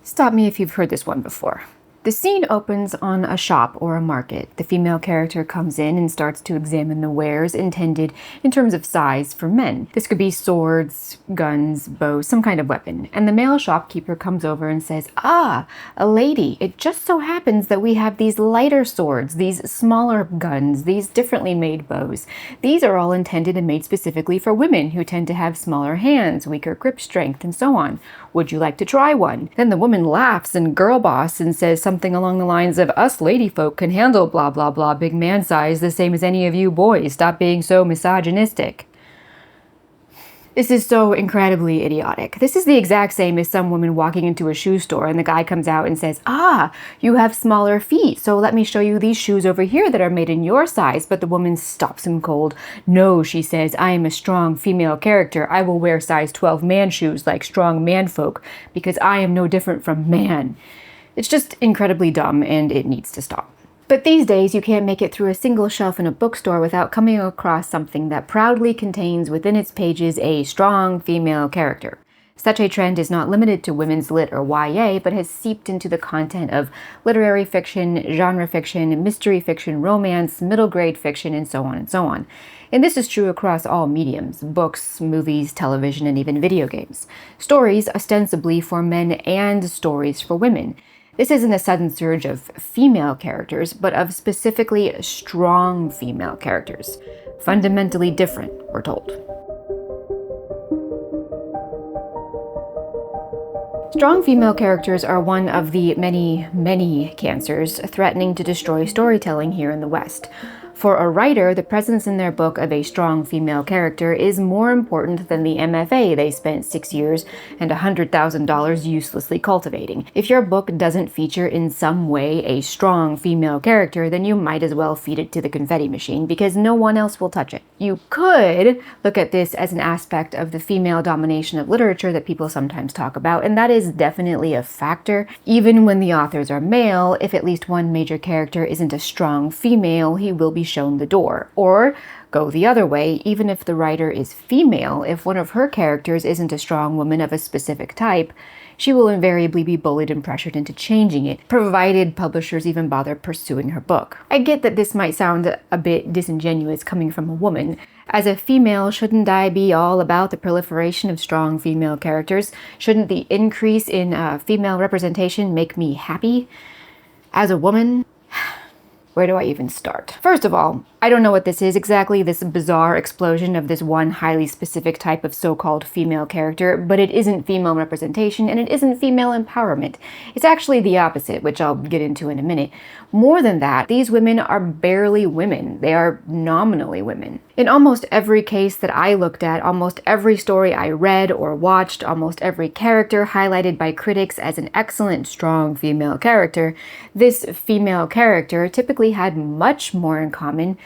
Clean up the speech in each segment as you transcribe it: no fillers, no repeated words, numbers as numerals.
Stop me if you've heard this one before. The scene opens on a shop or a market. The female character comes in and starts to examine the wares intended in terms of size for men. This could be swords, guns, bows, some kind of weapon. And the male shopkeeper comes over and says, "Ah, a lady, it just so happens that we have these lighter swords, these smaller guns, these differently made bows. These are all intended and made specifically for women who tend to have smaller hands, weaker grip strength, and so on. Would you like to try one?" Then the woman laughs and girl boss and says something along the lines of, "Us lady folk can handle blah blah blah big man size the same as any of you boys. Stop being so misogynistic." This is so incredibly idiotic. This is the exact same as some woman walking into a shoe store and the guy comes out and says, "Ah, you have smaller feet, so let me show you these shoes over here that are made in your size." But the woman stops him cold. "No," she says, "I am a strong female character. I will wear size 12 man shoes like strong man folk because I am no different from man." It's just incredibly dumb and it needs to stop. But these days, you can't make it through a single shelf in a bookstore without coming across something that proudly contains within its pages a strong female character. Such a trend is not limited to women's lit or YA, but has seeped into the content of literary fiction, genre fiction, mystery fiction, romance, middle grade fiction, and so on and so on. And this is true across all mediums: books, movies, television, and even video games. Stories ostensibly for men and stories for women. This isn't a sudden surge of female characters, but of specifically strong female characters. Fundamentally different, we're told. Strong female characters are one of the many, many cancers threatening to destroy storytelling here in the West. For a writer, the presence in their book of a strong female character is more important than the MFA they spent 6 years and $100,000 uselessly cultivating. If your book doesn't feature in some way a strong female character, then you might as well feed it to the confetti machine because no one else will touch it. You could look at this as an aspect of the female domination of literature that people sometimes talk about, and that is definitely a factor. Even when the authors are male, if at least one major character isn't a strong female, he will be shown the door. Or go the other way, even if the writer is female, if one of her characters isn't a strong woman of a specific type, she will invariably be bullied and pressured into changing it, provided publishers even bother pursuing her book. I get that this might sound a bit disingenuous coming from a woman. As a female, shouldn't I be all about the proliferation of strong female characters? Shouldn't the increase in female representation make me happy? As a woman, where do I even start? First of all, I don't know what this is exactly, this bizarre explosion of this one highly specific type of so-called female character, but it isn't female representation and it isn't female empowerment. It's actually the opposite, which I'll get into in a minute. More than that, these women are barely women. They are nominally women. In almost every case that I looked at, almost every story I read or watched, almost every character highlighted by critics as an excellent, strong female character, this female character typically had much more in common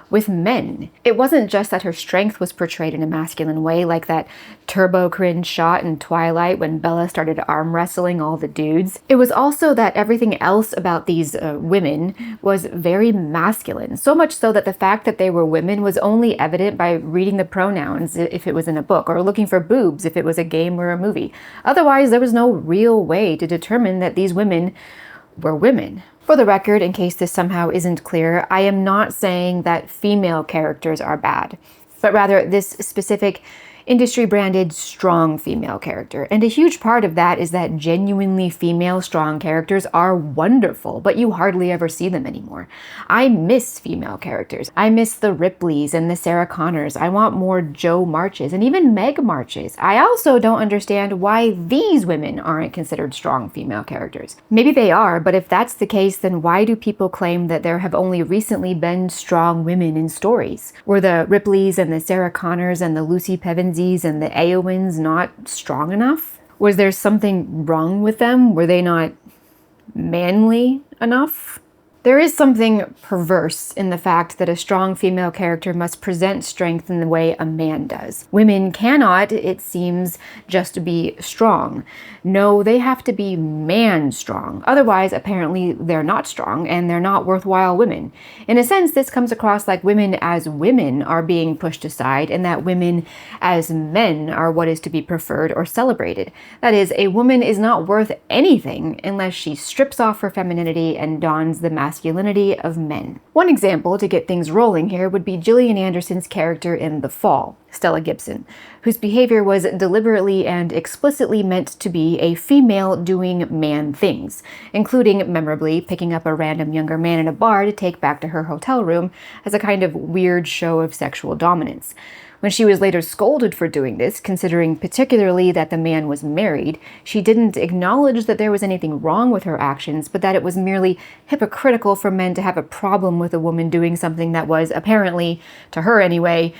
with men. It wasn't just that her strength was portrayed in a masculine way, like that turbo cringe shot in Twilight when Bella started arm wrestling all the dudes. It was also that everything else about these women was very masculine, so much so that the fact that they were women was only evident by reading the pronouns if it was in a book, or looking for boobs if it was a game or a movie. Otherwise, there was no real way to determine that these women were women. For the record, in case this somehow isn't clear, I am not saying that female characters are bad, but rather this specific industry-branded strong female character. And a huge part of that is that genuinely female strong characters are wonderful, but you hardly ever see them anymore. I miss female characters. I miss the Ripleys and the Sarah Connors. I want more Jo Marches and even Meg Marches. I also don't understand why these women aren't considered strong female characters. Maybe they are, but if that's the case, then why do people claim that there have only recently been strong women in stories? Were the Ripleys and the Sarah Connors and the Lucy Pevensies and the Eowyn's not strong enough? Was there something wrong with them? Were they not manly enough? There is something perverse in the fact that a strong female character must present strength in the way a man does. Women cannot, it seems, just be strong. No, they have to be man-strong. Otherwise, apparently, they're not strong and they're not worthwhile women. In a sense, this comes across like women as women are being pushed aside and that women as men are what is to be preferred or celebrated. That is, a woman is not worth anything unless she strips off her femininity and dons the masculinity of men. One example to get things rolling here would be Gillian Anderson's character in The Fall, Stella Gibson, whose behavior was deliberately and explicitly meant to be a female doing man things, including, memorably, picking up a random younger man in a bar to take back to her hotel room as a kind of weird show of sexual dominance. When she was later scolded for doing this, considering particularly that the man was married, she didn't acknowledge that there was anything wrong with her actions, but that it was merely hypocritical for men to have a problem with a woman doing something that was, apparently, to her anyway,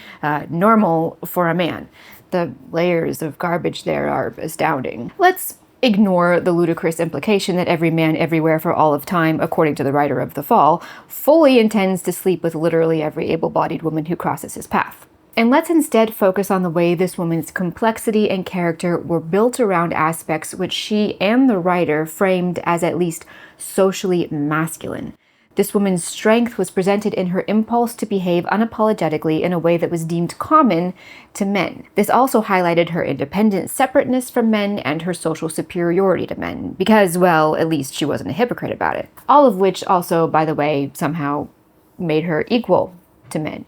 normal for a man. The layers of garbage there are astounding. Let's ignore the ludicrous implication that every man everywhere for all of time, according to the writer of The Fall, fully intends to sleep with literally every able-bodied woman who crosses his path. And let's instead focus on the way this woman's complexity and character were built around aspects which she and the writer framed as at least socially masculine. This woman's strength was presented in her impulse to behave unapologetically in a way that was deemed common to men. This also highlighted her independent separateness from men and her social superiority to men, because, well, at least she wasn't a hypocrite about it. All of which also, by the way, somehow made her equal to men,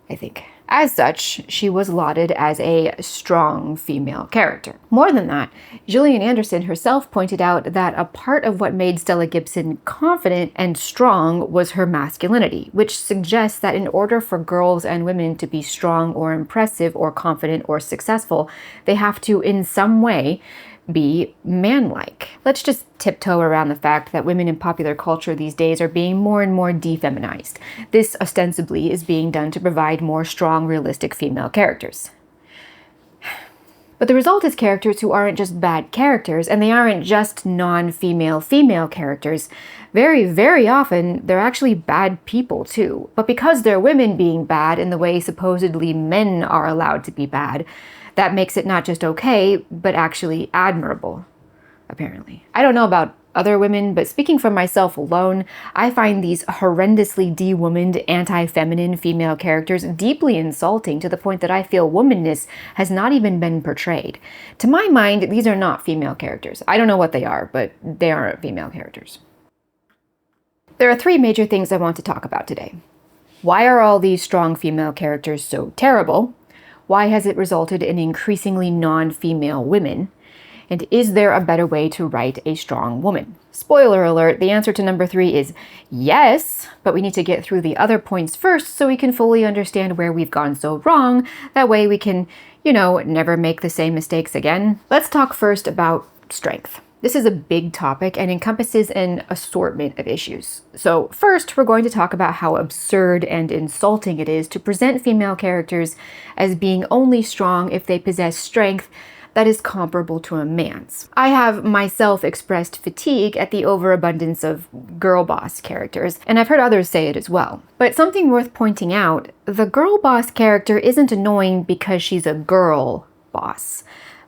I think. As such, she was lauded as a strong female character. More than that, Gillian Anderson herself pointed out that a part of what made Stella Gibson confident and strong was her masculinity, which suggests that in order for girls and women to be strong or impressive or confident or successful, they have to, in some way, be manlike. Let's just tiptoe around the fact that women in popular culture these days are being more and more defeminized. This ostensibly is being done to provide more strong, realistic female characters. But the result is characters who aren't just bad characters, and they aren't just non-female female characters. Very, very often, they're actually bad people too. But because they're women being bad in the way supposedly men are allowed to be bad, that makes it not just okay, but actually admirable, apparently. I don't know about other women, but speaking for myself alone, I find these horrendously de-womaned, anti-feminine female characters deeply insulting to the point that I feel womanness has not even been portrayed. To my mind, these are not female characters. I don't know what they are, but they aren't female characters. There are three major things I want to talk about today. Why are all these strong female characters so terrible? Why has it resulted in increasingly non-female women? And is there a better way to write a strong woman? Spoiler alert, the answer to number 3 is yes, but we need to get through the other points first so we can fully understand where we've gone so wrong. That way we can, never make the same mistakes again. Let's talk first about strength. This is a big topic and encompasses an assortment of issues. So first, we're going to talk about how absurd and insulting it is to present female characters as being only strong if they possess strength that is comparable to a man's. I have myself expressed fatigue at the overabundance of girl boss characters, and I've heard others say it as well. But something worth pointing out, the girl boss character isn't annoying because she's a girl boss,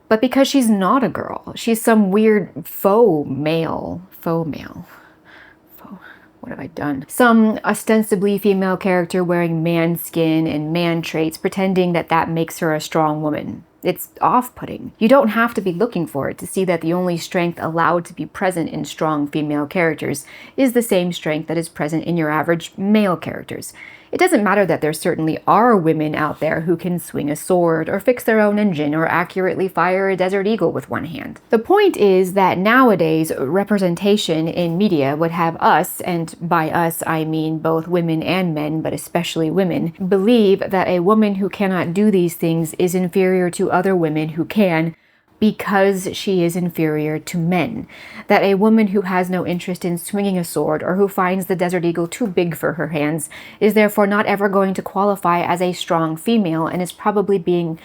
but because she's not a girl. She's some weird faux male. What have I done? Some ostensibly female character wearing man skin and man traits, pretending that that makes her a strong woman. It's off-putting. You don't have to be looking for it to see that the only strength allowed to be present in strong female characters is the same strength that is present in your average male characters. It doesn't matter that there certainly are women out there who can swing a sword or fix their own engine or accurately fire a desert eagle with one hand. The point is that nowadays representation in media would have us, and by us I mean both women and men, but especially women, believe that a woman who cannot do these things is inferior to other women who can, because she is inferior to men. That a woman who has no interest in swinging a sword or who finds the desert eagle too big for her hands is therefore not ever going to qualify as a strong female and is probably being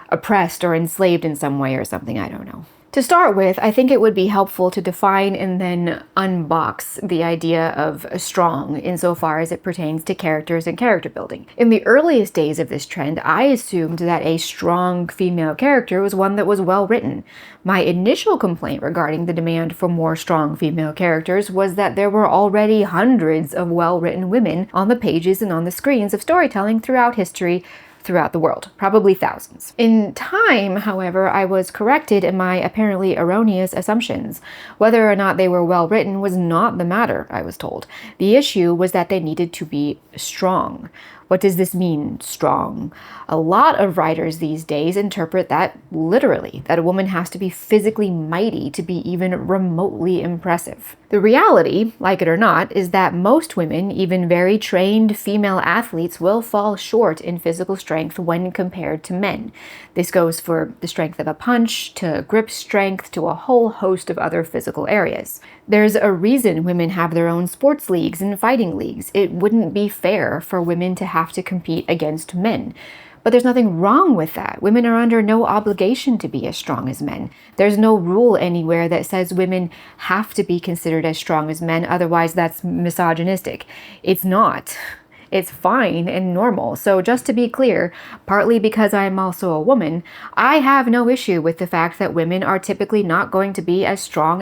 oppressed or enslaved in some way or something, I don't know. To start with, I think it would be helpful to define and then unbox the idea of strong insofar as it pertains to characters and character building. In the earliest days of this trend, I assumed that a strong female character was one that was well written. My initial complaint regarding the demand for more strong female characters was that there were already hundreds of well-written women on the pages and on the screens of storytelling throughout history, throughout the world, probably thousands. In time, however, I was corrected in my apparently erroneous assumptions. Whether or not they were well written was not the matter, I was told. The issue was that they needed to be strong. What does this mean, strong? A lot of writers these days interpret that literally, that a woman has to be physically mighty to be even remotely impressive. The reality, like it or not, is that most women, even very trained female athletes, will fall short in physical strength when compared to men. This goes for the strength of a punch, to grip strength, to a whole host of other physical areas. There's a reason women have their own sports leagues and fighting leagues. It wouldn't be fair for women to have to compete against men. But there's nothing wrong with that. Women are under no obligation to be as strong as men. There's no rule anywhere that says women have to be considered as strong as men, otherwise that's misogynistic. It's not. It's fine and normal. So just to be clear, partly because I am also a woman, I have no issue with the fact that women are typically not going to be as strong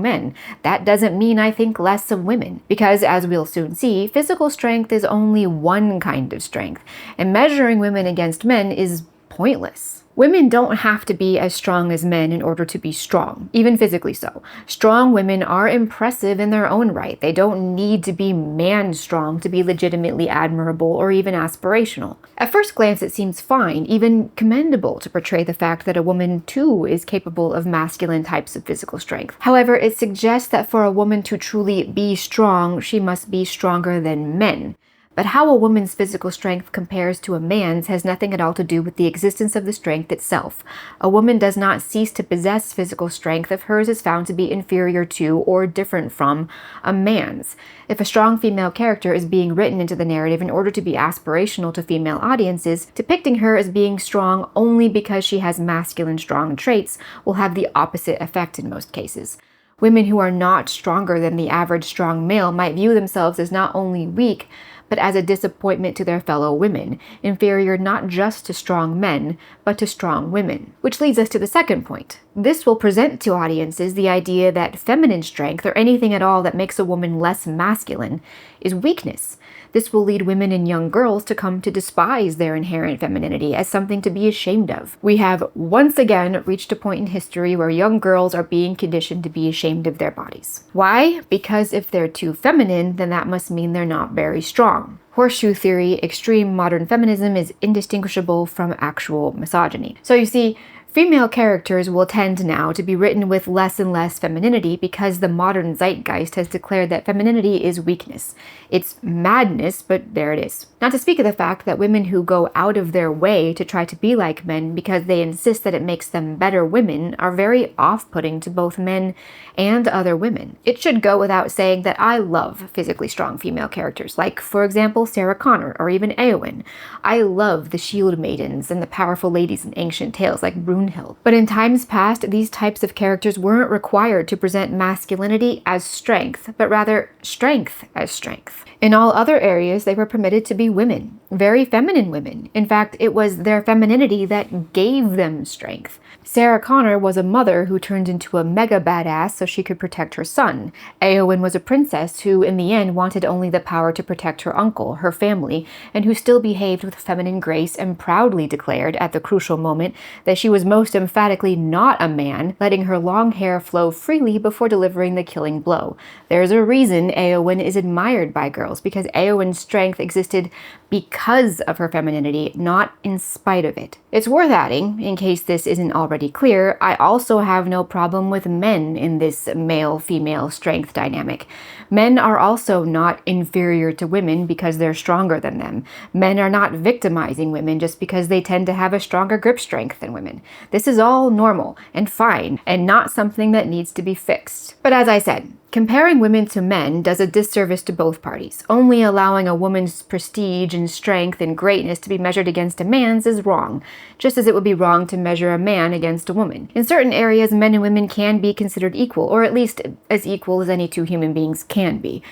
men. That doesn't mean I think less of women, because as we'll soon see, physical strength is only one kind of strength, and measuring women against men is pointless. Women don't have to be as strong as men in order to be strong, even physically so. Strong women are impressive in their own right. They don't need to be man-strong to be legitimately admirable or even aspirational. At first glance, it seems fine, even commendable, to portray the fact that a woman too is capable of masculine types of physical strength. However, it suggests that for a woman to truly be strong, she must be stronger than men. But how a woman's physical strength compares to a man's has nothing at all to do with the existence of the strength itself. A woman does not cease to possess physical strength if hers is found to be inferior to or different from a man's. If a strong female character is being written into the narrative in order to be aspirational to female audiences, depicting her as being strong only because she has masculine strong traits will have the opposite effect in most cases. Women who are not stronger than the average strong male might view themselves as not only weak, but as a disappointment to their fellow women, inferior not just to strong men, but to strong women. Which leads us to the second point. This will present to audiences the idea that feminine strength, or anything at all that makes a woman less masculine, is weakness. This will lead women and young girls to come to despise their inherent femininity as something to be ashamed of. We have once again reached a point in history where young girls are being conditioned to be ashamed of their bodies. Why? Because if they're too feminine, then that must mean they're not very strong. Horseshoe theory, extreme modern feminism is indistinguishable from actual misogyny. So you see, female characters will tend now to be written with less and less femininity because the modern zeitgeist has declared that femininity is weakness. It's madness, but there it is. Not to speak of the fact that women who go out of their way to try to be like men because they insist that it makes them better women are very off-putting to both men and other women. It should go without saying that I love physically strong female characters, like, for example, Sarah Connor or even Éowyn. I love the shield maidens and the powerful ladies in ancient tales like Brunhild. But in times past, these types of characters weren't required to present masculinity as strength, but rather strength as strength. In all other areas, they were permitted to be women, very feminine women. In fact, it was their femininity that gave them strength. Sarah Connor was a mother who turned into a mega badass so she could protect her son. Éowyn was a princess who, in the end, wanted only the power to protect her uncle, her family, and who still behaved with feminine grace and proudly declared, at the crucial moment, that she was most emphatically not a man, letting her long hair flow freely before delivering the killing blow. There's a reason Éowyn is admired by girls, because Éowyn's strength existed because of her femininity, not in spite of it. It's worth adding, in case this isn't already clear, I also have no problem with men in this male-female strength dynamic. Men are also not inferior to women because they're stronger than them. Men are not victimizing women just because they tend to have a stronger grip strength than women. This is all normal and fine and not something that needs to be fixed. But as I said, comparing women to men does a disservice to both parties. Only allowing a woman's prestige and strength and greatness to be measured against a man's is wrong, just as it would be wrong to measure a man against a woman. In certain areas, men and women can be considered equal, or at least as equal as any two human beings can be.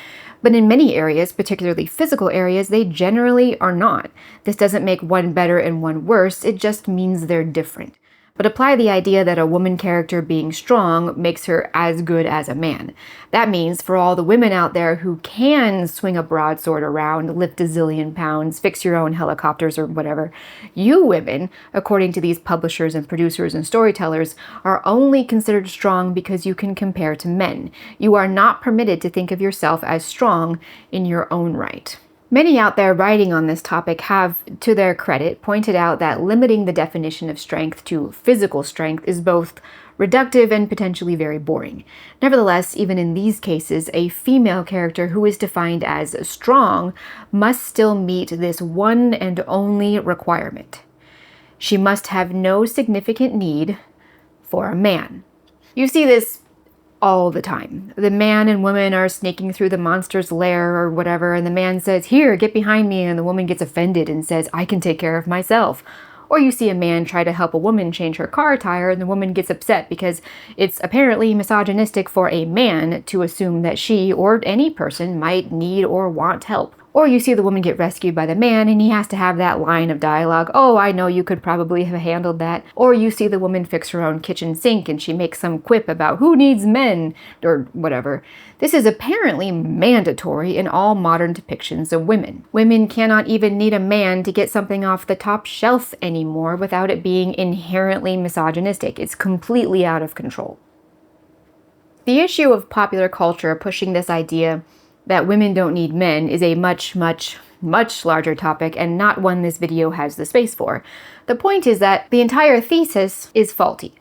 But in many areas, particularly physical areas, they generally are not. This doesn't make one better and one worse, it just means they're different. But apply the idea that a woman character being strong makes her as good as a man. That means for all the women out there who can swing a broadsword around, lift a zillion pounds, fix your own helicopters or whatever, you women, according to these publishers and producers and storytellers, are only considered strong because you can compare to men. You are not permitted to think of yourself as strong in your own right. Many out there writing on this topic have, to their credit, pointed out that limiting the definition of strength to physical strength is both reductive and potentially very boring. Nevertheless, even in these cases, a female character who is defined as strong must still meet this one and only requirement. She must have no significant need for a man. You see this all the time. The man and woman are sneaking through the monster's lair or whatever, and the man says, "Here, get behind me," and the woman gets offended and says, "I can take care of myself." Or you see a man try to help a woman change her car tire, and the woman gets upset because it's apparently misogynistic for a man to assume that she or any person might need or want help. Or you see the woman get rescued by the man and he has to have that line of dialogue, "Oh, I know you could probably have handled that." Or you see the woman fix her own kitchen sink and she makes some quip about who needs men or whatever. This is apparently mandatory in all modern depictions of women. Women cannot even need a man to get something off the top shelf anymore without it being inherently misogynistic. It's completely out of control. The issue of popular culture pushing this idea that women don't need men is a much larger topic and not one this video has the space for. The point is that the entire thesis is faulty.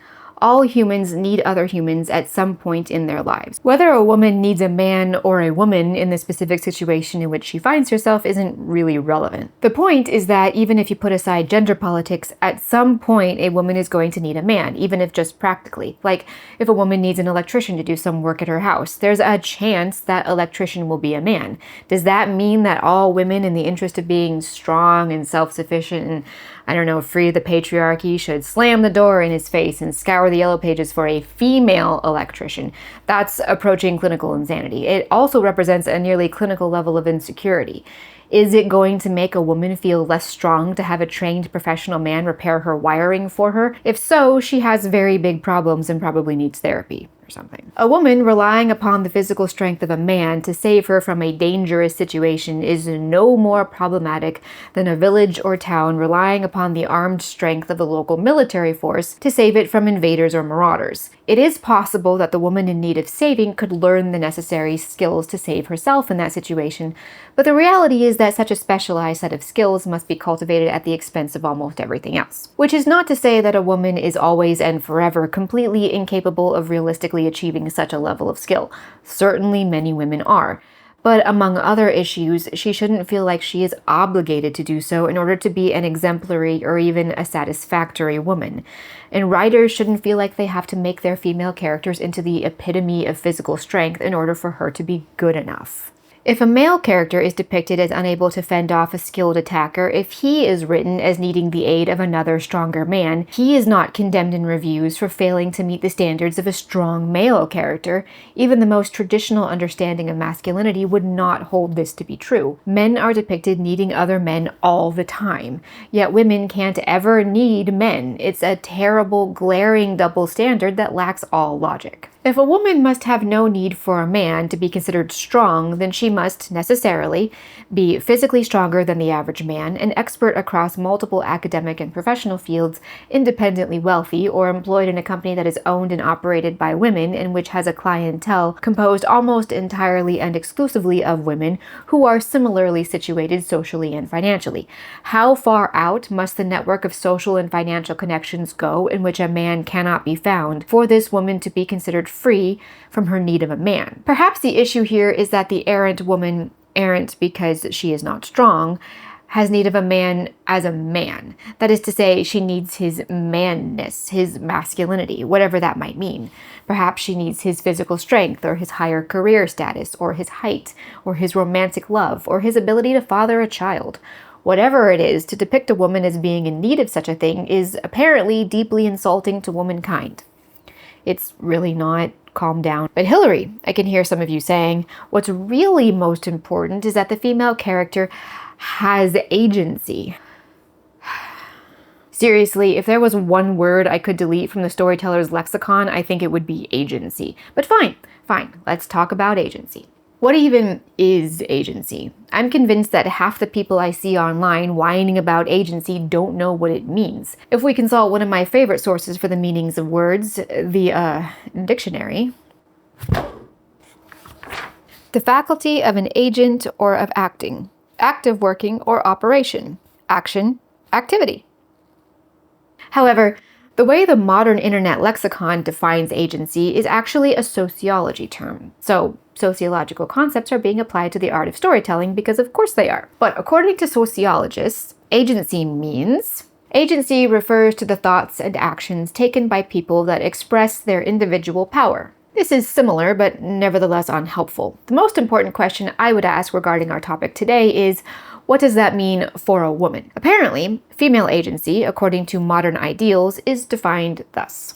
All humans need other humans at some point in their lives. Whether a woman needs a man or a woman in the specific situation in which she finds herself isn't really relevant. The point is that even if you put aside gender politics, at some point a woman is going to need a man, even if just practically. Like if a woman needs an electrician to do some work at her house, there's a chance that electrician will be a man. Does that mean that all women, in the interest of being strong and self-sufficient and, free of the patriarchy, should slam the door in his face and scour the yellow pages for a female electrician? That's approaching clinical insanity. It also represents a nearly clinical level of insecurity. Is it going to make a woman feel less strong to have a trained professional man repair her wiring for her? If so, she has very big problems and probably needs therapy or something. A woman relying upon the physical strength of a man to save her from a dangerous situation is no more problematic than a village or town relying upon the armed strength of the local military force to save it from invaders or marauders. It is possible that the woman in need of saving could learn the necessary skills to save herself in that situation, but the reality is that such a specialized set of skills must be cultivated at the expense of almost everything else. Which is not to say that a woman is always and forever completely incapable of realistically achieving such a level of skill. Certainly many women are. But among other issues, she shouldn't feel like she is obligated to do so in order to be an exemplary or even a satisfactory woman. And writers shouldn't feel like they have to make their female characters into the epitome of physical strength in order for her to be good enough. If a male character is depicted as unable to fend off a skilled attacker, if he is written as needing the aid of another stronger man, he is not condemned in reviews for failing to meet the standards of a strong male character. Even the most traditional understanding of masculinity would not hold this to be true. Men are depicted needing other men all the time, yet women can't ever need men. It's a terrible, glaring double standard that lacks all logic. If a woman must have no need for a man to be considered strong, then she must necessarily be physically stronger than the average man, an expert across multiple academic and professional fields, independently wealthy, or employed in a company that is owned and operated by women and which has a clientele composed almost entirely and exclusively of women who are similarly situated socially and financially. How far out must the network of social and financial connections go in which a man cannot be found for this woman to be considered free from her need of a man? Perhaps the issue here is that the errant woman, errant because she is not strong, has need of a man as a man. That is to say, she needs his manness, his masculinity, whatever that might mean. Perhaps she needs his physical strength, or his higher career status, or his height, or his romantic love, or his ability to father a child. Whatever it is, to depict a woman as being in need of such a thing is apparently deeply insulting to womankind. It's really not. Calm down. But Hillary, I can hear some of you saying, what's really most important is that the female character has agency. Seriously, if there was one word I could delete from the storyteller's lexicon, I think it would be agency. But fine, let's talk about agency. What even is agency? I'm convinced that half the people I see online whining about agency don't know what it means. If we consult one of my favorite sources for the meanings of words, the dictionary. The faculty of an agent or of acting. Act of working or operation. Action, activity. However, the way the modern internet lexicon defines agency is actually a sociology term. So, sociological concepts are being applied to the art of storytelling because of course they are. But according to sociologists, agency refers to the thoughts and actions taken by people that express their individual power. This is similar, but nevertheless unhelpful. The most important question I would ask regarding our topic today is, what does that mean for a woman? Apparently, female agency, according to modern ideals, is defined thus.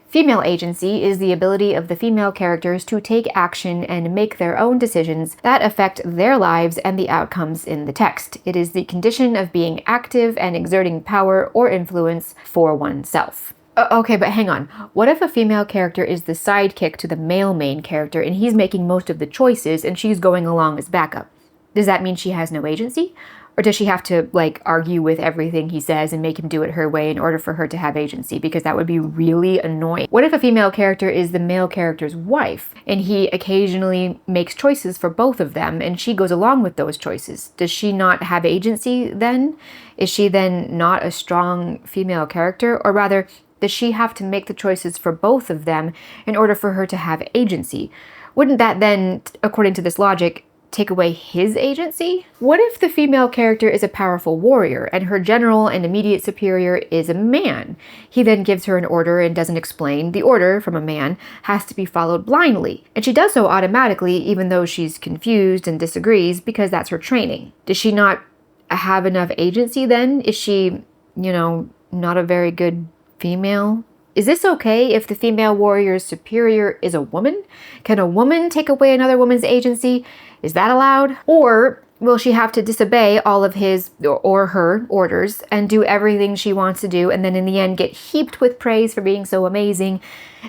Female agency is the ability of the female characters to take action and make their own decisions that affect their lives and the outcomes in the text. It is the condition of being active and exerting power or influence for oneself. Okay, but hang on. What if a female character is the sidekick to the male main character and he's making most of the choices and she's going along as backup? Does that mean she has no agency? Or does she have to, argue with everything he says and make him do it her way in order for her to have agency? Because that would be really annoying. What if a female character is the male character's wife and he occasionally makes choices for both of them and she goes along with those choices? Does she not have agency then? Is she then not a strong female character? Or rather, does she have to make the choices for both of them in order for her to have agency? Wouldn't that then, according to this logic, take away his agency? What if the female character is a powerful warrior and her general and immediate superior is a man? He then gives her an order and doesn't explain. The order, from a man, has to be followed blindly. And she does so automatically even though she's confused and disagrees because that's her training. Does she not have enough agency then? Is she, not a very good female? Is this okay if the female warrior's superior is a woman? Can a woman take away another woman's agency? Is that allowed? Or will she have to disobey all of his or her orders and do everything she wants to do and then in the end get heaped with praise for being so amazing,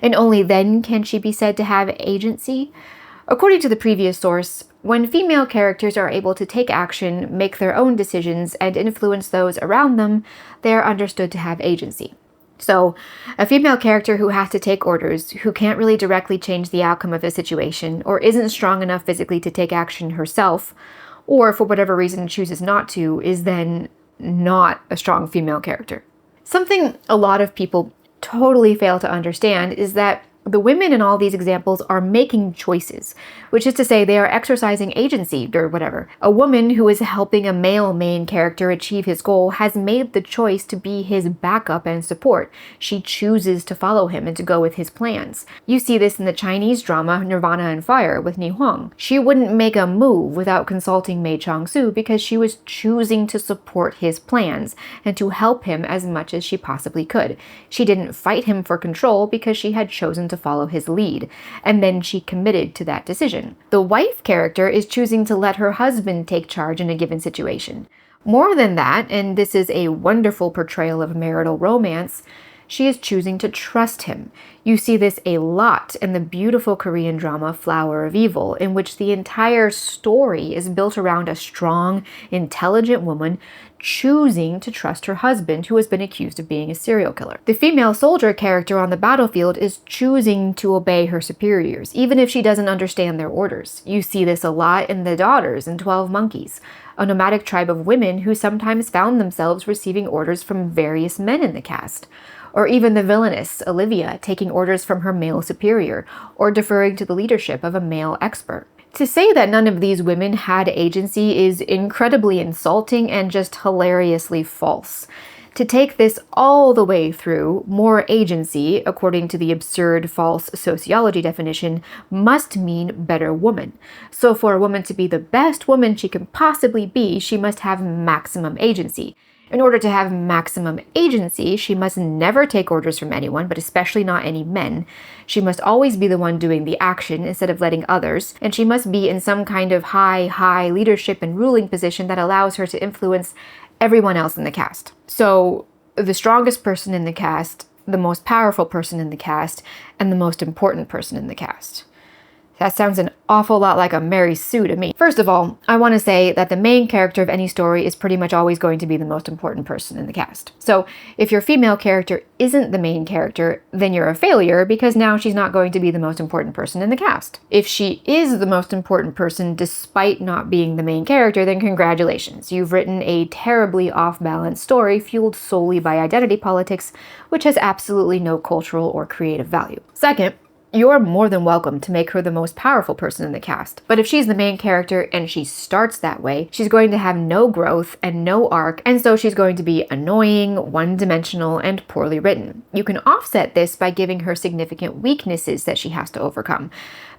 and only then can she be said to have agency? According to the previous source, when female characters are able to take action, make their own decisions, and influence those around them, they are understood to have agency. So, a female character who has to take orders, who can't really directly change the outcome of a situation, or isn't strong enough physically to take action herself, or for whatever reason chooses not to, is then not a strong female character. Something a lot of people totally fail to understand is that the women in all these examples are making choices, which is to say they are exercising agency or whatever. A woman who is helping a male main character achieve his goal has made the choice to be his backup and support. She chooses to follow him and to go with his plans. You see this in the Chinese drama Nirvana and Fire with Ni Huang. She wouldn't make a move without consulting Mei Chang-su because she was choosing to support his plans and to help him as much as she possibly could. She didn't fight him for control because she had chosen to follow his lead, and then she committed to that decision. The wife character is choosing to let her husband take charge in a given situation. More than that, and this is a wonderful portrayal of marital romance, she is choosing to trust him. You see this a lot in the beautiful Korean drama Flower of Evil, in which the entire story is built around a strong, intelligent woman choosing to trust her husband, who has been accused of being a serial killer. The female soldier character on the battlefield is choosing to obey her superiors, even if she doesn't understand their orders. You see this a lot in The Daughters in 12 Monkeys, a nomadic tribe of women who sometimes found themselves receiving orders from various men in the cast. Or even the villainess, Olivia, taking orders from her male superior, or deferring to the leadership of a male expert. To say that none of these women had agency is incredibly insulting and just hilariously false. To take this all the way through, more agency, according to the absurd false sociology definition, must mean better woman. So for a woman to be the best woman she can possibly be, she must have maximum agency. In order to have maximum agency, she must never take orders from anyone, but especially not any men. She must always be the one doing the action instead of letting others, and she must be in some kind of high leadership and ruling position that allows her to influence everyone else in the cast. So, the strongest person in the cast, the most powerful person in the cast, and the most important person in the cast. That sounds an awful lot like a Mary Sue to me. First of all, I want to say that the main character of any story is pretty much always going to be the most important person in the cast. So if your female character isn't the main character, then you're a failure because now she's not going to be the most important person in the cast. If she is the most important person despite not being the main character, then congratulations. You've written a terribly off-balance story fueled solely by identity politics, which has absolutely no cultural or creative value. Second, you're more than welcome to make her the most powerful person in the cast. But if she's the main character and she starts that way, she's going to have no growth and no arc, and so she's going to be annoying, one-dimensional, and poorly written. You can offset this by giving her significant weaknesses that she has to overcome.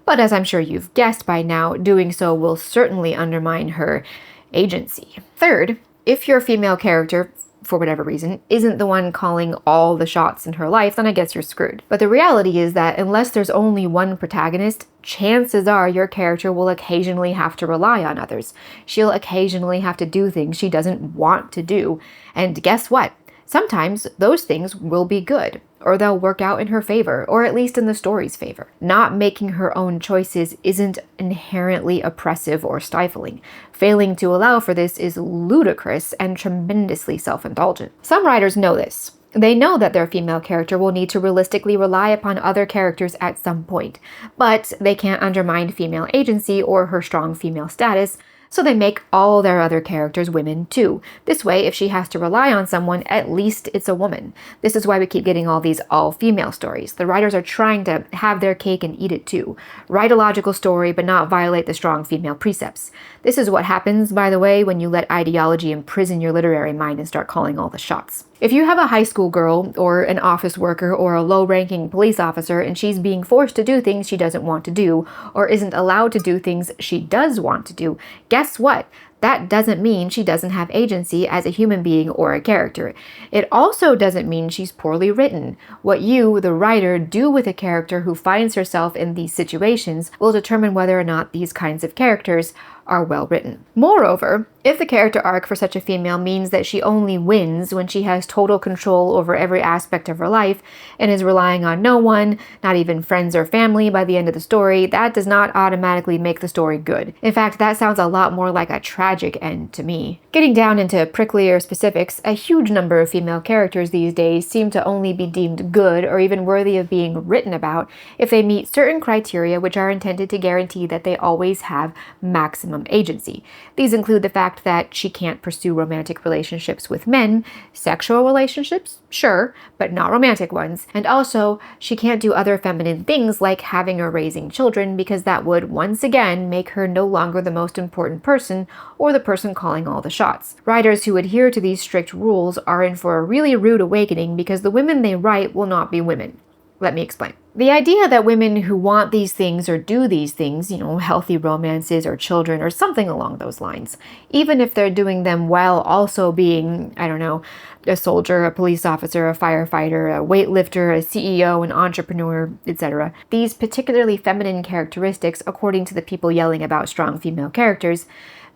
But as I'm sure you've guessed by now, doing so will certainly undermine her agency. Third, if your female character, for whatever reason, isn't the one calling all the shots in her life, then I guess you're screwed. But the reality is that unless there's only one protagonist, chances are your character will occasionally have to rely on others. She'll occasionally have to do things she doesn't want to do. And guess what? Sometimes those things will be good, or they'll work out in her favor, or at least in the story's favor. Not making her own choices isn't inherently oppressive or stifling. Failing to allow for this is ludicrous and tremendously self-indulgent. Some writers know this. They know that their female character will need to realistically rely upon other characters at some point, but they can't undermine female agency or her strong female status, so they make all their other characters women too. This way, if she has to rely on someone, at least it's a woman. This is why we keep getting all these all-female stories. The writers are trying to have their cake and eat it too. Write a logical story, but not violate the strong female precepts. This is what happens, by the way, when you let ideology imprison your literary mind and start calling all the shots. If you have a high school girl, or an office worker, or a low-ranking police officer, and she's being forced to do things she doesn't want to do, or isn't allowed to do things she does want to do, guess what? That doesn't mean she doesn't have agency as a human being or a character. It also doesn't mean she's poorly written. What you, the writer, do with a character who finds herself in these situations will determine whether or not these kinds of characters are well written. Moreover, if the character arc for such a female means that she only wins when she has total control over every aspect of her life and is relying on no one, not even friends or family by the end of the story, that does not automatically make the story good. In fact, that sounds a lot more like a tragic end to me. Getting down into pricklier specifics, a huge number of female characters these days seem to only be deemed good or even worthy of being written about if they meet certain criteria which are intended to guarantee that they always have maximum agency. These include the fact that she can't pursue romantic relationships with men, sexual relationships, sure, but not romantic ones, and also she can't do other feminine things like having or raising children because that would once again make her no longer the most important person or the person calling all the shots. Writers who adhere to these strict rules are in for a really rude awakening because the women they write will not be women. Let me explain. The idea that women who want these things or do these things, healthy romances or children or something along those lines, even if they're doing them while also being, a soldier, a police officer, a firefighter, a weightlifter, a CEO, an entrepreneur, etc. These particularly feminine characteristics, according to the people yelling about strong female characters,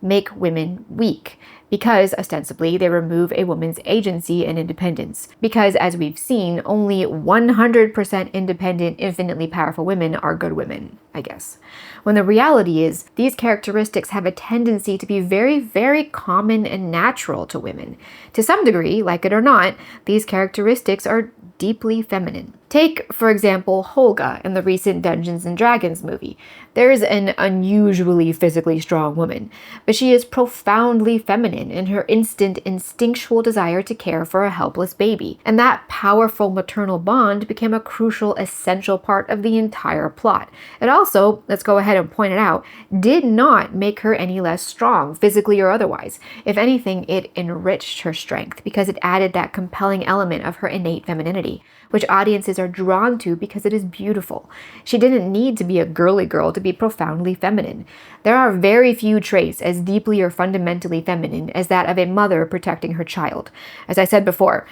make women weak. Because, ostensibly, they remove a woman's agency and independence. Because, as we've seen, only 100% independent, infinitely powerful women are good women, I guess. When the reality is, these characteristics have a tendency to be very, very common and natural to women. To some degree, like it or not, these characteristics are deeply feminine. Take, for example, Holga in the recent Dungeons & Dragons movie. There is an unusually physically strong woman, but she is profoundly feminine feminine in her instant, instinctual desire to care for a helpless baby. And that powerful maternal bond became a crucial, essential part of the entire plot. It also, let's go ahead and point it out, did not make her any less strong, physically or otherwise. If anything, it enriched her strength because it added that compelling element of her innate femininity, which audiences are drawn to because it is beautiful. She didn't need to be a girly girl to be profoundly feminine. There are very few traits as deeply or fundamentally feminine as that of a mother protecting her child. As I said before,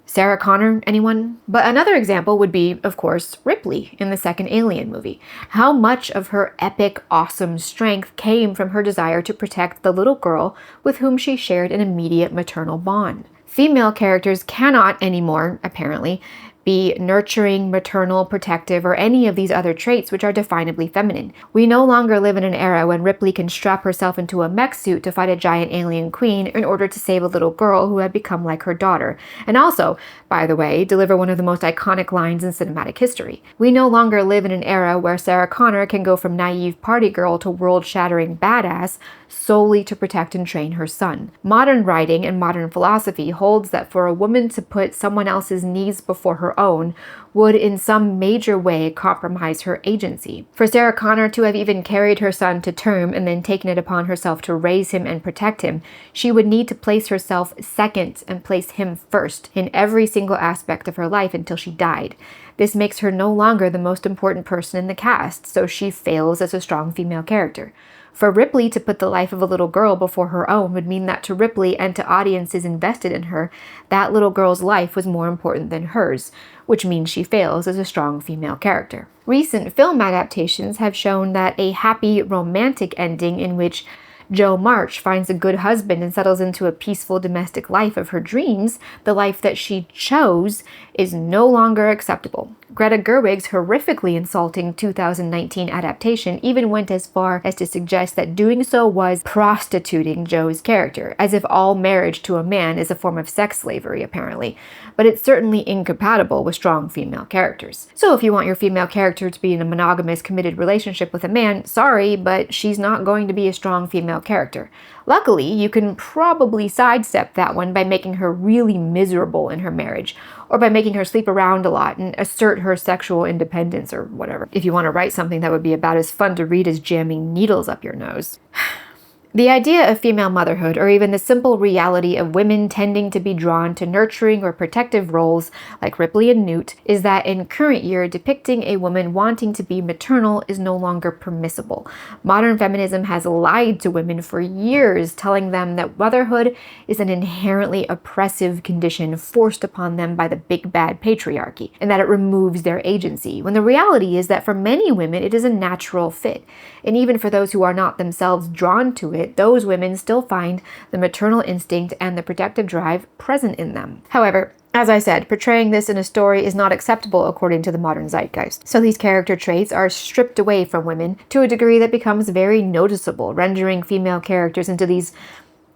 Sarah Connor, anyone? But another example would be, of course, Ripley in the second Alien movie. How much of her epic, awesome strength came from her desire to protect the little girl with whom she shared an immediate maternal bond. Female characters cannot anymore, apparently, be nurturing, maternal, protective, or any of these other traits which are definably feminine. We no longer live in an era when Ripley can strap herself into a mech suit to fight a giant alien queen in order to save a little girl who had become like her daughter, and also, by the way, deliver one of the most iconic lines in cinematic history. We no longer live in an era where Sarah Connor can go from naive party girl to world-shattering badass solely to protect and train her son. Modern writing and modern philosophy holds that for a woman to put someone else's needs before her own would in some major way compromise her agency. For Sarah Connor to have even carried her son to term and then taken it upon herself to raise him and protect him, she would need to place herself second and place him first in every single aspect of her life until she died. This makes her no longer the most important person in the cast, so she fails as a strong female character. For Ripley to put the life of a little girl before her own would mean that to Ripley and to audiences invested in her, that little girl's life was more important than hers, which means she fails as a strong female character. Recent film adaptations have shown that a happy, romantic ending in which Jo March finds a good husband and settles into a peaceful domestic life of her dreams, the life that she chose, is no longer acceptable. Greta Gerwig's horrifically insulting 2019 adaptation even went as far as to suggest that doing so was prostituting Jo's character, as if all marriage to a man is a form of sex slavery, apparently. But it's certainly incompatible with strong female characters. So if you want your female character to be in a monogamous, committed relationship with a man, sorry, but she's not going to be a strong female character. Luckily, you can probably sidestep that one by making her really miserable in her marriage, or by making her sleep around a lot and assert her sexual independence or whatever, if you want to write something that would be about as fun to read as jamming needles up your nose. The idea of female motherhood, or even the simple reality of women tending to be drawn to nurturing or protective roles like Ripley and Newt, is that in current year, depicting a woman wanting to be maternal is no longer permissible. Modern feminism has lied to women for years, telling them that motherhood is an inherently oppressive condition forced upon them by the big bad patriarchy, and that it removes their agency, when the reality is that for many women it is a natural fit. And even for those who are not themselves drawn to it, those women still find the maternal instinct and the protective drive present in them. However, as I said, portraying this in a story is not acceptable according to the modern zeitgeist. So these character traits are stripped away from women to a degree that becomes very noticeable, rendering female characters into these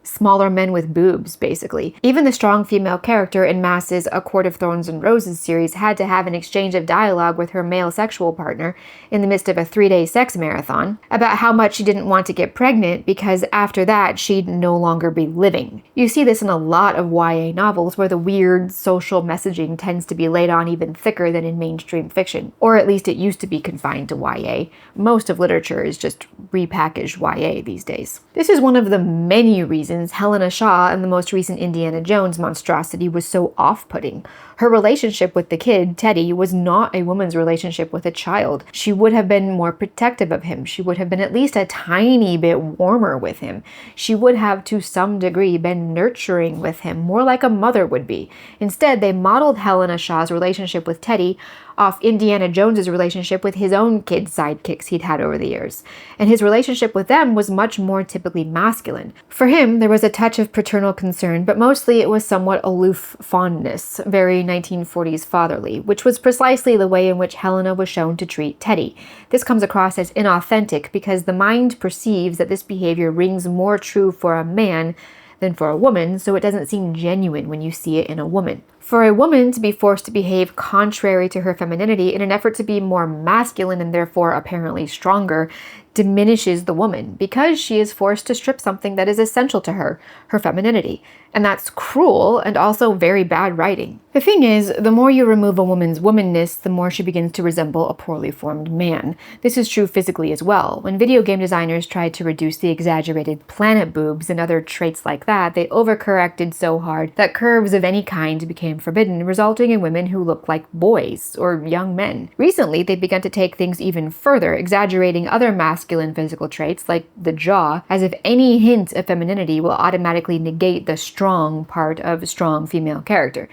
smaller men with boobs, basically. Even the strong female character in Mass's A Court of Thorns and Roses series had to have an exchange of dialogue with her male sexual partner in the midst of a 3-day sex marathon about how much she didn't want to get pregnant because after that she'd no longer be living. You see this in a lot of YA novels where the weird social messaging tends to be laid on even thicker than in mainstream fiction, or at least it used to be confined to YA. Most of literature is just repackaged YA these days. This is one of the many reasons Helena Shaw in the most recent Indiana Jones monstrosity was so off-putting. Her relationship with the kid, Teddy, was not a woman's relationship with a child. She would have been more protective of him. She would have been at least a tiny bit warmer with him. She would have, to some degree, been nurturing with him, more like a mother would be. Instead, they modeled Helena Shaw's relationship with Teddy off Indiana Jones's relationship with his own kid sidekicks he'd had over the years. And his relationship with them was much more typically masculine. For him, there was a touch of paternal concern, but mostly it was somewhat aloof fondness, very 1940s fatherly, which was precisely the way in which Helena was shown to treat Teddy. This comes across as inauthentic because the mind perceives that this behavior rings more true for a man than for a woman, so it doesn't seem genuine when you see it in a woman. For a woman to be forced to behave contrary to her femininity in an effort to be more masculine and therefore apparently stronger diminishes the woman because she is forced to strip something that is essential to her, her femininity. And that's cruel and also very bad writing. The thing is, the more you remove a woman's womanness, the more she begins to resemble a poorly formed man. This is true physically as well. When video game designers tried to reduce the exaggerated planet boobs and other traits like that, they overcorrected so hard that curves of any kind became forbidden, resulting in women who look like boys or young men. Recently, they've begun to take things even further, exaggerating other masculine physical traits like the jaw, as if any hint of femininity will automatically negate the strong part of a strong female character.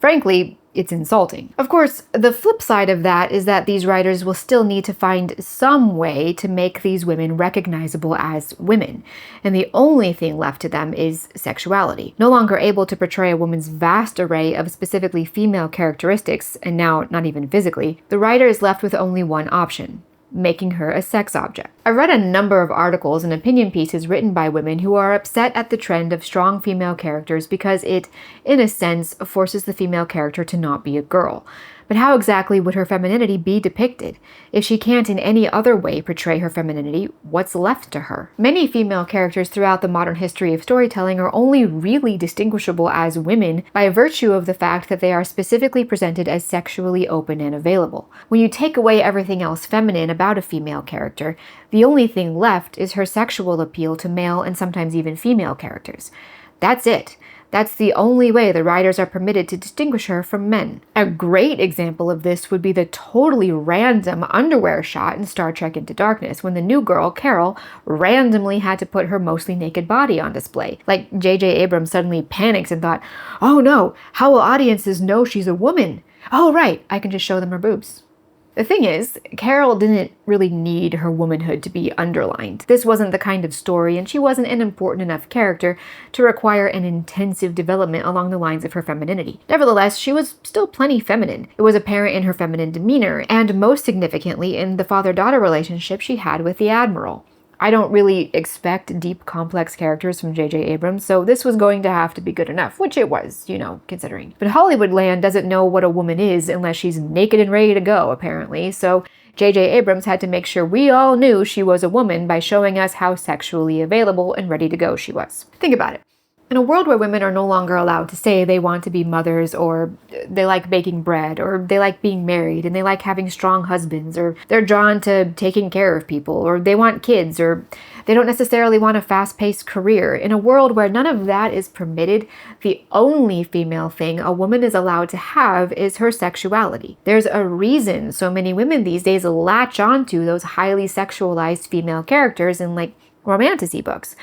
Frankly, it's insulting. Of course, the flip side of that is that these writers will still need to find some way to make these women recognizable as women. And the only thing left to them is sexuality. No longer able to portray a woman's vast array of specifically female characteristics, and now not even physically, the writer is left with only one option: making her a sex object. I've read a number of articles and opinion pieces written by women who are upset at the trend of strong female characters because it, in a sense, forces the female character to not be a girl. But how exactly would her femininity be depicted? If she can't in any other way portray her femininity, what's left to her? Many female characters throughout the modern history of storytelling are only really distinguishable as women by virtue of the fact that they are specifically presented as sexually open and available. When you take away everything else feminine about a female character, the only thing left is her sexual appeal to male and sometimes even female characters. That's it. That's the only way the writers are permitted to distinguish her from men. A great example of this would be the totally random underwear shot in Star Trek Into Darkness, when the new girl, Carol, randomly had to put her mostly naked body on display. Like J.J. Abrams suddenly panics and thought, "Oh no, how will audiences know she's a woman? Oh right, I can just show them her boobs." The thing is, Carol didn't really need her womanhood to be underlined. This wasn't the kind of story, and she wasn't an important enough character to require an intensive development along the lines of her femininity. Nevertheless, she was still plenty feminine. It was apparent in her feminine demeanor, and most significantly in the father-daughter relationship she had with the Admiral. I don't really expect deep, complex characters from J.J. Abrams, so this was going to have to be good enough, which it was, considering. But Hollywoodland doesn't know what a woman is unless she's naked and ready to go, apparently, so J.J. Abrams had to make sure we all knew she was a woman by showing us how sexually available and ready to go she was. Think about it. In a world where women are no longer allowed to say they want to be mothers, or they like baking bread, or they like being married, and they like having strong husbands, or they're drawn to taking care of people, or they want kids, or they don't necessarily want a fast-paced career. In a world where none of that is permitted, the only female thing a woman is allowed to have is her sexuality. There's a reason so many women these days latch onto those highly sexualized female characters in, romantasy books,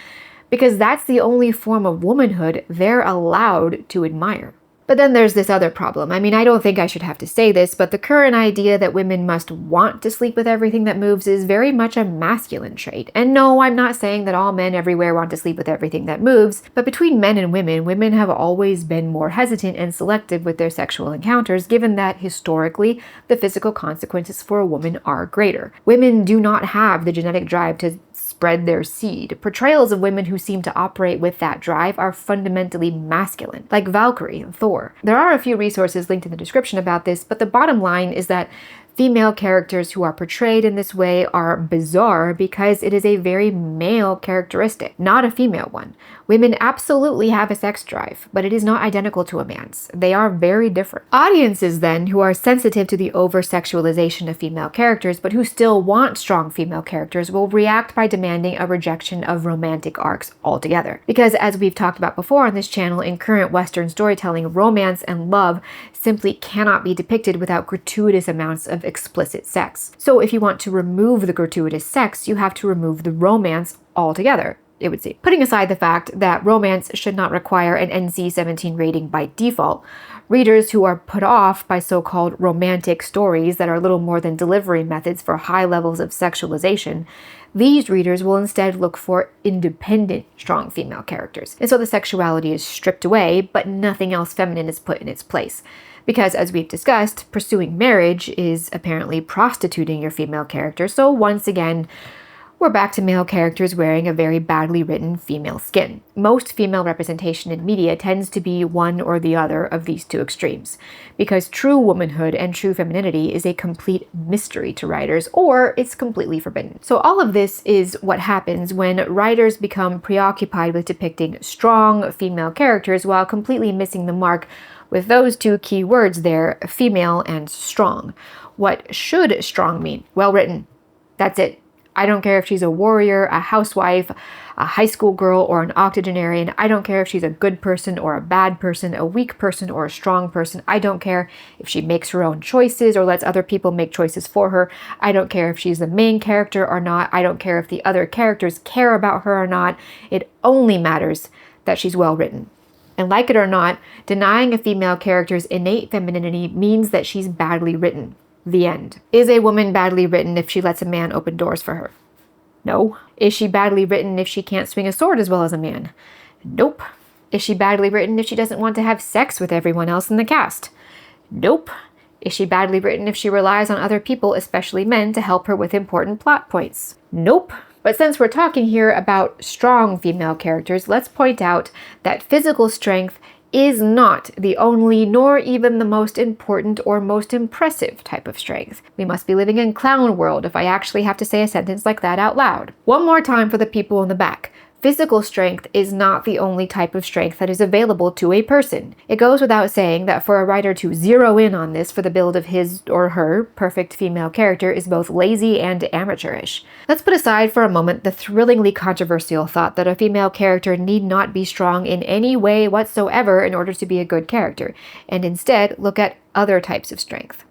because that's the only form of womanhood they're allowed to admire. But then there's this other problem. I mean, I don't think I should have to say this, but the current idea that women must want to sleep with everything that moves is very much a masculine trait. And no, I'm not saying that all men everywhere want to sleep with everything that moves, but between men and women have always been more hesitant and selective with their sexual encounters, given that historically, the physical consequences for a woman are greater. Women do not have the genetic drive to spread their seed. Portrayals of women who seem to operate with that drive are fundamentally masculine, like Valkyrie and Thor. There are a few resources linked in the description about this, but the bottom line is that female characters who are portrayed in this way are bizarre because it is a very male characteristic, not a female one. Women absolutely have a sex drive, but it is not identical to a man's. They are very different. Audiences, then, who are sensitive to the over-sexualization of female characters, but who still want strong female characters, will react by demanding a rejection of romantic arcs altogether. Because, as we've talked about before on this channel, in current Western storytelling, romance and love simply cannot be depicted without gratuitous amounts of explicit sex. So if you want to remove the gratuitous sex, you have to remove the romance altogether, it would seem. Putting aside the fact that romance should not require an NC-17 rating by default, readers who are put off by so-called romantic stories that are little more than delivery methods for high levels of sexualization, these readers will instead look for independent, strong female characters. And so the sexuality is stripped away, but nothing else feminine is put in its place. Because, as we've discussed, pursuing marriage is apparently prostituting your female character, so once again, We're back to male characters wearing a very badly written female skin. Most female representation in media tends to be one or the other of these two extremes, because true womanhood and true femininity is a complete mystery to writers, or it's completely forbidden. So all of this is what happens when writers become preoccupied with depicting strong female characters while completely missing the mark with those two key words there, female and strong. What should strong mean? Well written. That's it. I don't care if she's a warrior, a housewife, a high school girl, or an octogenarian. I don't care if she's a good person or a bad person, a weak person or a strong person. I don't care if she makes her own choices or lets other people make choices for her. I don't care if she's the main character or not. I don't care if the other characters care about her or not. It only matters that she's well written. And like it or not, denying a female character's innate femininity means that she's badly written. The end. Is a woman badly written if she lets a man open doors for her? No. Is she badly written if she can't swing a sword as well as a man? Nope. Is she badly written if she doesn't want to have sex with everyone else in the cast? Nope. Is she badly written if she relies on other people, especially men, to help her with important plot points? Nope. But since we're talking here about strong female characters, let's point out that physical strength is not the only, nor even the most important or most impressive type of strength. We must be living in clown world if I actually have to say a sentence like that out loud. One more time for the people in the back. Physical strength is not the only type of strength that is available to a person. It goes without saying that for a writer to zero in on this for the build of his or her perfect female character is both lazy and amateurish. Let's put aside for a moment the thrillingly controversial thought that a female character need not be strong in any way whatsoever in order to be a good character, and instead look at other types of strength.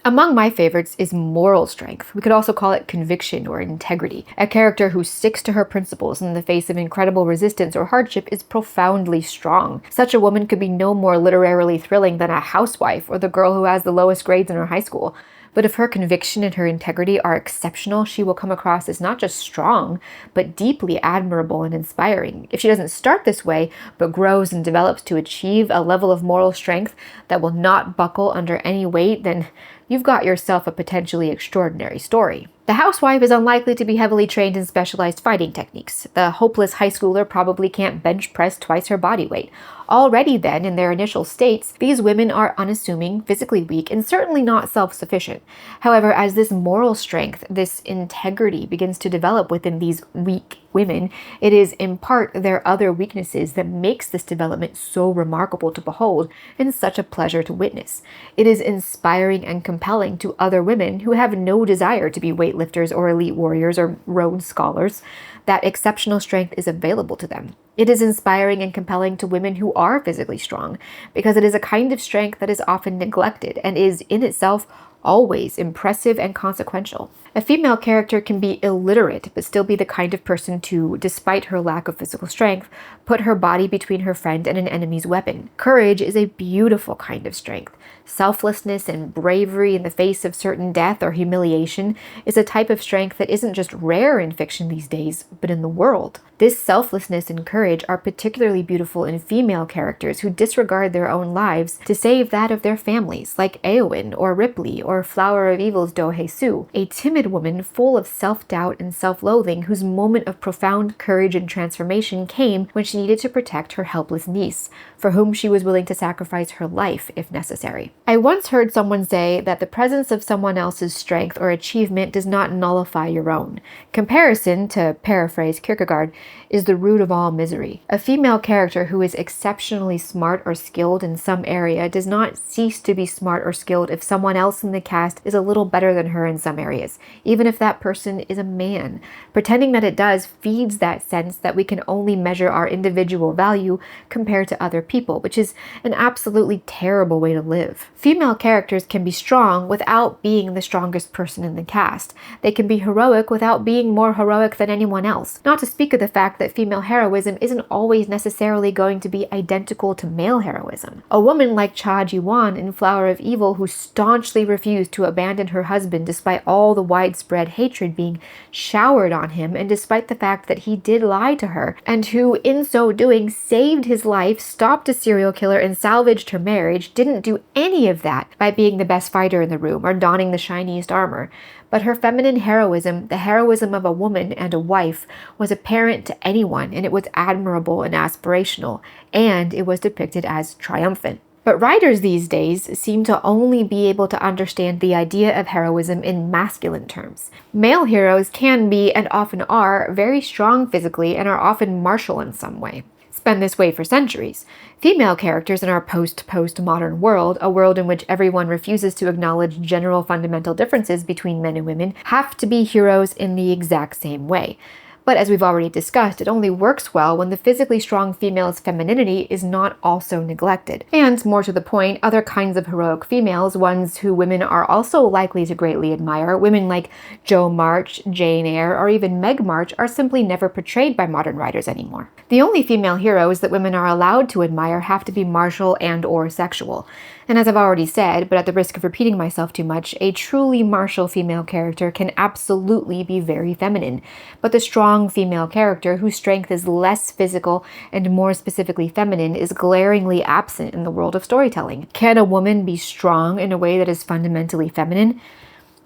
Among my favorites is moral strength. We could also call it conviction or integrity. A character who sticks to her principles in the face of incredible resistance or hardship is profoundly strong. Such a woman could be no more literarily thrilling than a housewife or the girl who has the lowest grades in her high school. But if her conviction and her integrity are exceptional, she will come across as not just strong, but deeply admirable and inspiring. If she doesn't start this way, but grows and develops to achieve a level of moral strength that will not buckle under any weight, then you've got yourself a potentially extraordinary story. The housewife is unlikely to be heavily trained in specialized fighting techniques. The hopeless high schooler probably can't bench press twice her body weight. Already then, in their initial states, these women are unassuming, physically weak, and certainly not self-sufficient. However, as this moral strength, this integrity begins to develop within these weak women, it is in part their other weaknesses that makes this development so remarkable to behold and such a pleasure to witness. It is inspiring and compelling to other women who have no desire to be weightlifters or elite warriors or Rhodes scholars that exceptional strength is available to them. It is inspiring and compelling to women who are physically strong because it is a kind of strength that is often neglected and is in itself always impressive and consequential. A female character can be illiterate, but still be the kind of person to, despite her lack of physical strength, put her body between her friend and an enemy's weapon. Courage is a beautiful kind of strength. Selflessness and bravery in the face of certain death or humiliation is a type of strength that isn't just rare in fiction these days, but in the world. This selflessness and courage are particularly beautiful in female characters who disregard their own lives to save that of their families, like Eowyn or Ripley or Flower of Evil's Do-Hae-Soo, a timid woman full of self-doubt and self-loathing whose moment of profound courage and transformation came when she needed to protect her helpless niece, for whom she was willing to sacrifice her life if necessary. I once heard someone say that the presence of someone else's strength or achievement does not nullify your own. Comparison, to paraphrase Kierkegaard, is the root of all misery. A female character who is exceptionally smart or skilled in some area does not cease to be smart or skilled if someone else in the cast is a little better than her in some areas, even if that person is a man. Pretending that it does feeds that sense that we can only measure our individual value compared to other people, which is an absolutely terrible way to live. Female characters can be strong without being the strongest person in the cast. They can be heroic without being more heroic than anyone else. Not to speak of the fact that female heroism isn't always necessarily going to be identical to male heroism. A woman like Cha Ji-won in Flower of Evil, who staunchly refused to abandon her husband despite all the widespread hatred being showered on him and despite the fact that he did lie to her, and who in so doing saved his life, stopped a serial killer, and salvaged her marriage, didn't do any of that by being the best fighter in the room or donning the shiniest armor, But her feminine heroism, the heroism of a woman and a wife, was apparent to anyone, and it was admirable and aspirational, and it was depicted as triumphant. But writers these days seem to only be able to understand the idea of heroism in masculine terms. Male heroes can be, and often are, very strong physically and are often martial in some way. It's been this way for centuries. Female characters in our post-modern world, a world in which everyone refuses to acknowledge general fundamental differences between men and women, have to be heroes in the exact same way. But as we've already discussed, it only works well when the physically strong female's femininity is not also neglected. And more to the point, other kinds of heroic females, ones who women are also likely to greatly admire, women like Jo March, Jane Eyre, or even Meg March, are simply never portrayed by modern writers anymore. The only female heroes that women are allowed to admire have to be martial and/or sexual. And as I've already said, but at the risk of repeating myself too much, a truly martial female character can absolutely be very feminine. But the strong female character, whose strength is less physical and more specifically feminine, is glaringly absent in the world of storytelling. Can a woman be strong in a way that is fundamentally feminine?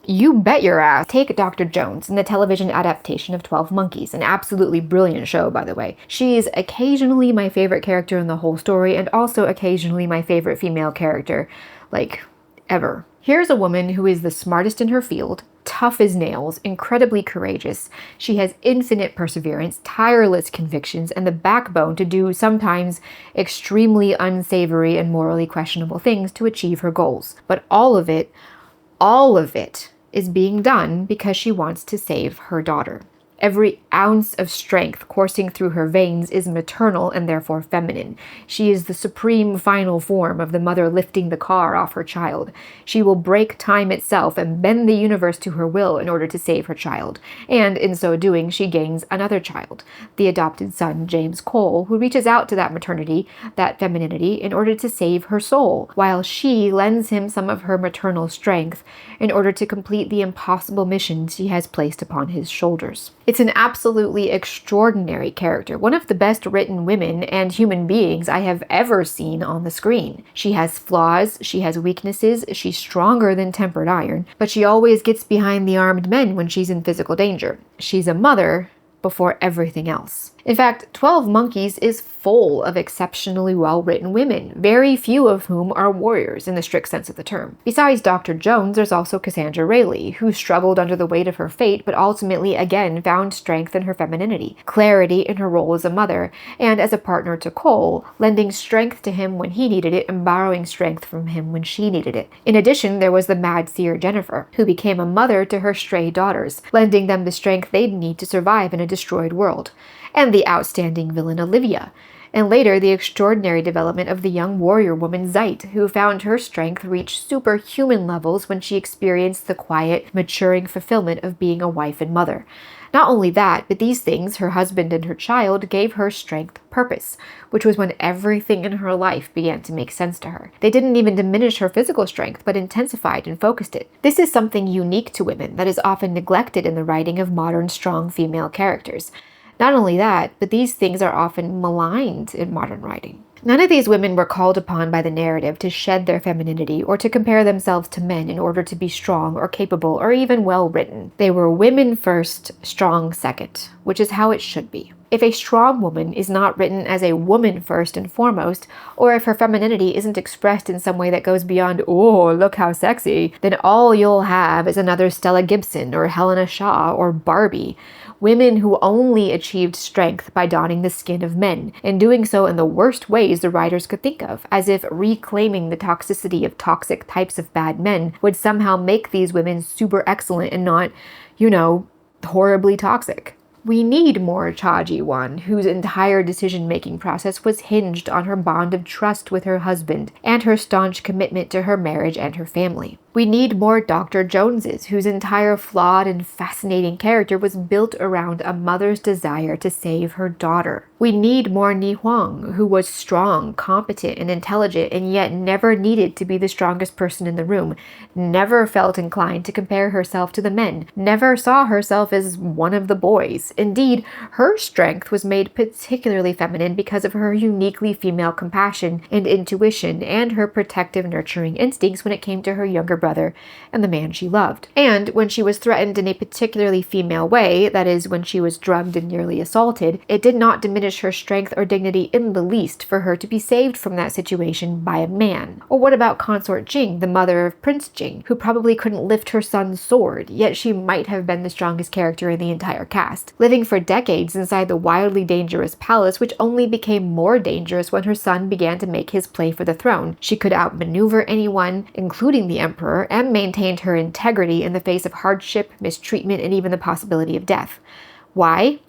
You bet your ass. Take Dr. Jones in the television adaptation of 12 Monkeys, an absolutely brilliant show, by the way. She is occasionally my favorite character in the whole story, and also occasionally my favorite female character, like, ever. Here's a woman who is the smartest in her field, tough as nails, incredibly courageous. She has infinite perseverance, tireless convictions, and the backbone to do sometimes extremely unsavory and morally questionable things to achieve her goals. But all of it is being done because she wants to save her daughter. Every ounce of strength coursing through her veins is maternal and therefore feminine. She is the supreme final form of the mother lifting the car off her child. She will break time itself and bend the universe to her will in order to save her child. And in so doing, she gains another child, the adopted son, James Cole, who reaches out to that maternity, that femininity, in order to save her soul, while she lends him some of her maternal strength in order to complete the impossible mission she has placed upon his shoulders. It's an absolutely extraordinary character, one of the best written women and human beings I have ever seen on the screen. She has flaws, she has weaknesses, she's stronger than tempered iron, but she always gets behind the armed men when she's in physical danger. She's a mother before everything else. In fact, 12 Monkeys is full of exceptionally well-written women, very few of whom are warriors in the strict sense of the term. Besides Dr. Jones, there's also Cassandra Rayleigh, who struggled under the weight of her fate, but ultimately again found strength in her femininity, clarity in her role as a mother, and as a partner to Cole, lending strength to him when he needed it and borrowing strength from him when she needed it. In addition, there was the mad seer Jennifer, who became a mother to her stray daughters, lending them the strength they'd need to survive in a destroyed world. And the outstanding villain Olivia, and later the extraordinary development of the young warrior woman Zeit, who found her strength reach superhuman levels when she experienced the quiet, maturing fulfillment of being a wife and mother. Not only that, but these things, her husband and her child, gave her strength purpose, which was when everything in her life began to make sense to her. They didn't even diminish her physical strength, but intensified and focused it. This is something unique to women that is often neglected in the writing of modern strong female characters. Not only that, but these things are often maligned in modern writing. None of these women were called upon by the narrative to shed their femininity or to compare themselves to men in order to be strong or capable or even well-written. They were women first, strong second, which is how it should be. If a strong woman is not written as a woman first and foremost, or if her femininity isn't expressed in some way that goes beyond, oh, look how sexy, then all you'll have is another Stella Gibson or Helena Shaw or Barbie. Women who only achieved strength by donning the skin of men, and doing so in the worst ways the writers could think of, as if reclaiming the toxicity of toxic types of bad men would somehow make these women super excellent and not, horribly toxic. We need more Cha-ji-won, whose entire decision-making process was hinged on her bond of trust with her husband and her staunch commitment to her marriage and her family. We need more Dr. Joneses, whose entire flawed and fascinating character was built around a mother's desire to save her daughter. We need more Ni Huang, who was strong, competent, and intelligent, and yet never needed to be the strongest person in the room, never felt inclined to compare herself to the men, never saw herself as one of the boys. Indeed, her strength was made particularly feminine because of her uniquely female compassion and intuition and her protective, nurturing instincts when it came to her younger brother brother and the man she loved. And when she was threatened in a particularly female way, that is, when she was drugged and nearly assaulted, it did not diminish her strength or dignity in the least for her to be saved from that situation by a man. Or what about Consort Jing, the mother of Prince Jing, who probably couldn't lift her son's sword, yet she might have been the strongest character in the entire cast, living for decades inside the wildly dangerous palace, which only became more dangerous when her son began to make his play for the throne. She could outmaneuver anyone, including the emperor, and maintained her integrity in the face of hardship, mistreatment, and even the possibility of death. Why?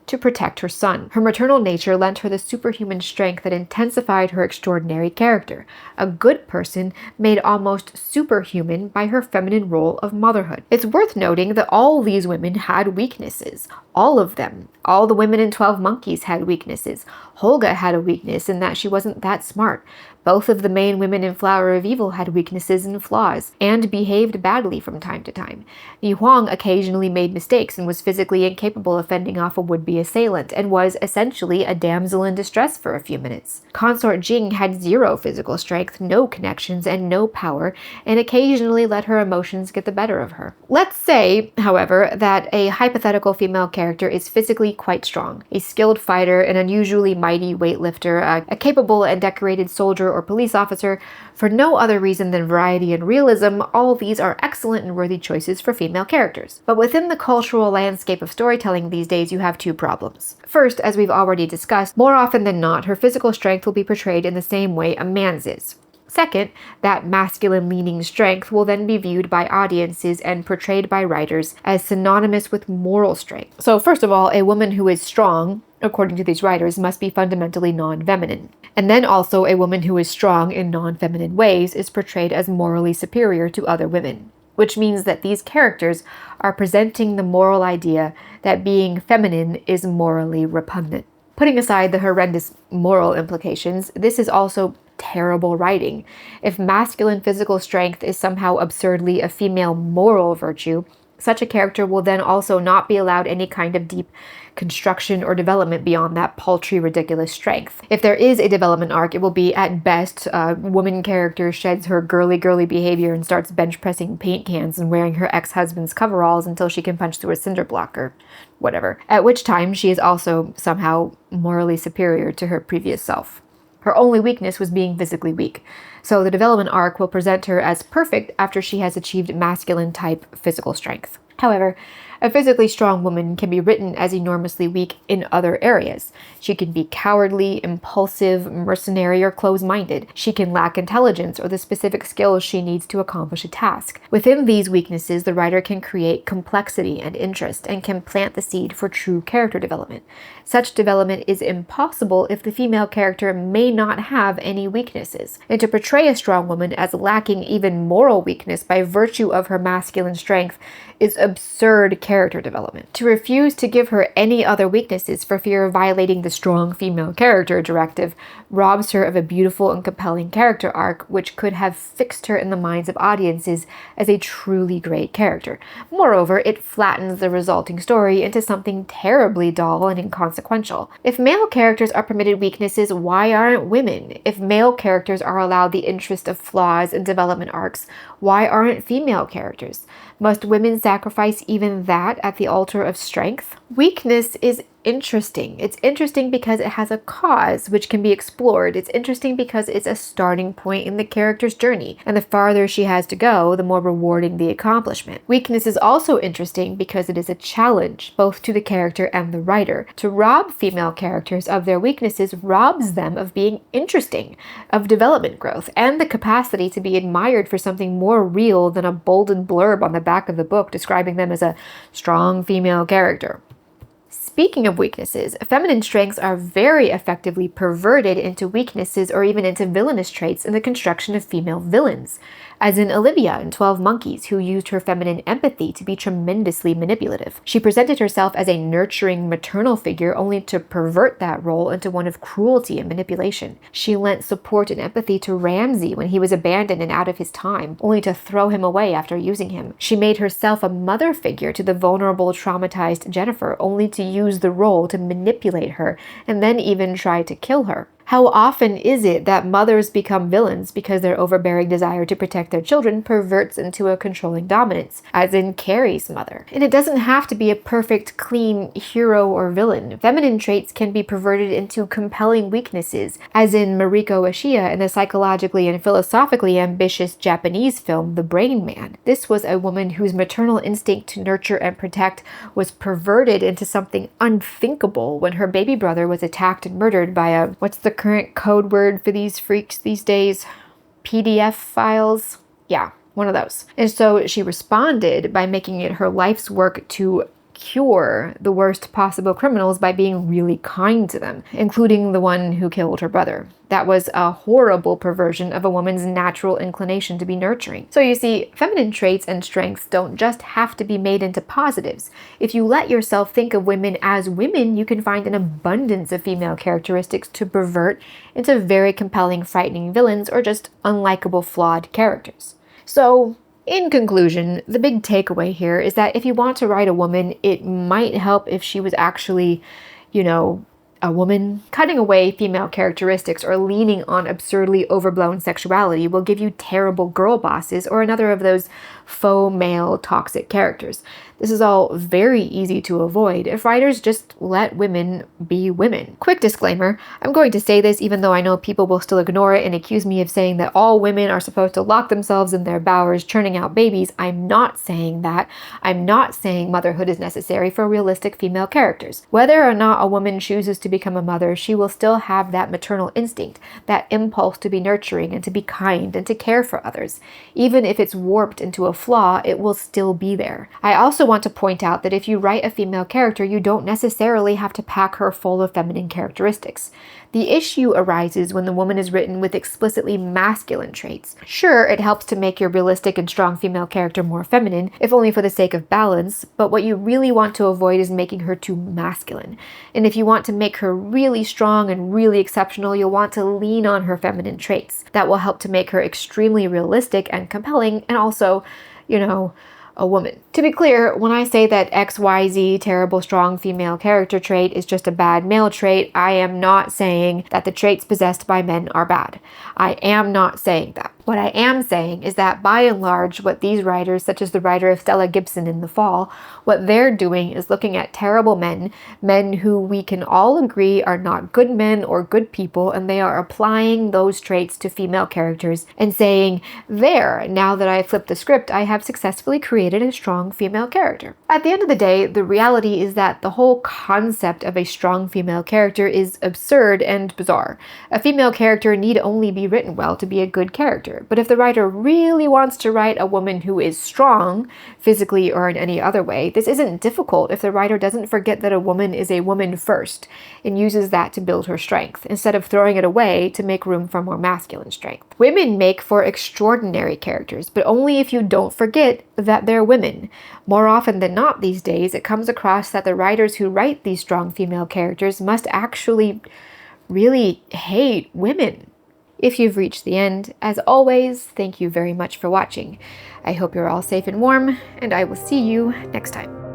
To protect her son. Her maternal nature lent her the superhuman strength that intensified her extraordinary character, a good person made almost superhuman by her feminine role of motherhood. It's worth noting that all these women had weaknesses. All of them. All the women in 12 Monkeys had weaknesses. Holga had a weakness in that she wasn't that smart. Both of the main women in Flower of Evil had weaknesses and flaws, and behaved badly from time to time. Yu Huang occasionally made mistakes and was physically incapable of fending off a would-be assailant, and was essentially a damsel in distress for a few minutes. Consort Jing had zero physical strength, no connections, and no power, and occasionally let her emotions get the better of her. Let's say, however, that a hypothetical female character is physically quite strong, a skilled fighter, an unusually mighty weightlifter, a capable and decorated soldier or police officer. For no other reason than variety and realism, all these are excellent and worthy choices for female characters. But within the cultural landscape of storytelling these days, you have two problems. First, as we've already discussed, more often than not, her physical strength will be portrayed in the same way a man's is. Second, that masculine-leaning strength will then be viewed by audiences and portrayed by writers as synonymous with moral strength. So first of all, a woman who is strong, according to these writers, must be fundamentally non-feminine. And then also a woman who is strong in non-feminine ways is portrayed as morally superior to other women, which means that these characters are presenting the moral idea that being feminine is morally repugnant. Putting aside the horrendous moral implications, this is also terrible writing. If masculine physical strength is somehow absurdly a female moral virtue, such a character will then also not be allowed any kind of deep construction or development beyond that paltry, ridiculous strength. If there is a development arc, it will be, at best, a woman character sheds her girly behavior and starts bench pressing paint cans and wearing her ex-husband's coveralls until she can punch through a cinder block or whatever, at which time she is also somehow morally superior to her previous self. Her only weakness was being physically weak, so the development arc will present her as perfect after she has achieved masculine-type physical strength. However, a physically strong woman can be written as enormously weak in other areas. She can be cowardly, impulsive, mercenary, or close-minded. She can lack intelligence or the specific skills she needs to accomplish a task. Within these weaknesses, the writer can create complexity and interest and can plant the seed for true character development. Such development is impossible if the female character may not have any weaknesses. And to portray a strong woman as lacking even moral weakness by virtue of her masculine strength is absurd character development. To refuse to give her any other weaknesses for fear of violating the strong female character directive robs her of a beautiful and compelling character arc which could have fixed her in the minds of audiences as a truly great character. Moreover, it flattens the resulting story into something terribly dull and inconsequential. If male characters are permitted weaknesses, why aren't women? If male characters are allowed the interest of flaws and development arcs, why aren't female characters? Must women sacrifice even that at the altar of strength? Weakness is interesting. It's interesting because it has a cause which can be explored. It's interesting because it's a starting point in the character's journey, and the farther she has to go, the more rewarding the accomplishment. Weakness is also interesting because it is a challenge, both to the character and the writer. To rob female characters of their weaknesses robs them of being interesting, of development growth, and the capacity to be admired for something more real than a bolded blurb on the back of the book describing them as a strong female character. Speaking of weaknesses, feminine strengths are very effectively perverted into weaknesses or even into villainous traits in the construction of female villains, as in Olivia in 12 Monkeys, who used her feminine empathy to be tremendously manipulative. She presented herself as a nurturing maternal figure only to pervert that role into one of cruelty and manipulation. She lent support and empathy to Ramsay when he was abandoned and out of his time, only to throw him away after using him. She made herself a mother figure to the vulnerable, traumatized Jennifer, only to use the role to manipulate her and then even try to kill her. How often is it that mothers become villains because their overbearing desire to protect their children perverts into a controlling dominance, as in Carrie's mother? And it doesn't have to be a perfect, clean hero or villain. Feminine traits can be perverted into compelling weaknesses, as in Mariko Ashiya in the psychologically and philosophically ambitious Japanese film The Brain Man. This was a woman whose maternal instinct to nurture and protect was perverted into something unthinkable when her baby brother was attacked and murdered by a, what's the current code word for these freaks these days? PDF files? Yeah, one of those. And so she responded by making it her life's work to cure the worst possible criminals by being really kind to them, including the one who killed her brother. That was a horrible perversion of a woman's natural inclination to be nurturing. So you see, feminine traits and strengths don't just have to be made into positives. If you let yourself think of women as women, you can find an abundance of female characteristics to pervert into very compelling, frightening villains or just unlikable, flawed characters. So, in conclusion, the big takeaway here is that if you want to write a woman, it might help if she was actually, a woman. Cutting away female characteristics or leaning on absurdly overblown sexuality will give you terrible girl bosses or another of those faux male toxic characters. This is all very easy to avoid if writers just let women be women. Quick disclaimer, I'm going to say this even though I know people will still ignore it and accuse me of saying that all women are supposed to lock themselves in their bowers churning out babies. I'm not saying that. I'm not saying motherhood is necessary for realistic female characters. Whether or not a woman chooses to become a mother, she will still have that maternal instinct, that impulse to be nurturing and to be kind and to care for others. Even if it's warped into a flaw, it will still be there. I also want to point out that if you write a female character, you don't necessarily have to pack her full of feminine characteristics. The issue arises when the woman is written with explicitly masculine traits. Sure, it helps to make your realistic and strong female character more feminine, if only for the sake of balance, but what you really want to avoid is making her too masculine. And if you want to make her really strong and really exceptional, you'll want to lean on her feminine traits. That will help to make her extremely realistic and compelling, and also, a woman. To be clear, when I say that XYZ terrible strong female character trait is just a bad male trait, I am not saying that the traits possessed by men are bad. I am not saying that. What I am saying is that by and large, what these writers, such as the writer of Stella Gibson in The Fall, what they're doing is looking at terrible men who we can all agree are not good men or good people, and they are applying those traits to female characters and saying, there, now that I flipped the script, I have successfully created a strong female character. At the end of the day, the reality is that the whole concept of a strong female character is absurd and bizarre. A female character need only be written well to be a good character. But if the writer really wants to write a woman who is strong, physically or in any other way, this isn't difficult if the writer doesn't forget that a woman is a woman first and uses that to build her strength, instead of throwing it away to make room for more masculine strength. Women make for extraordinary characters, but only if you don't forget that they're women. More often than not these days, it comes across that the writers who write these strong female characters must actually really hate women. If you've reached the end, as always, thank you very much for watching. I hope you're all safe and warm, and I will see you next time.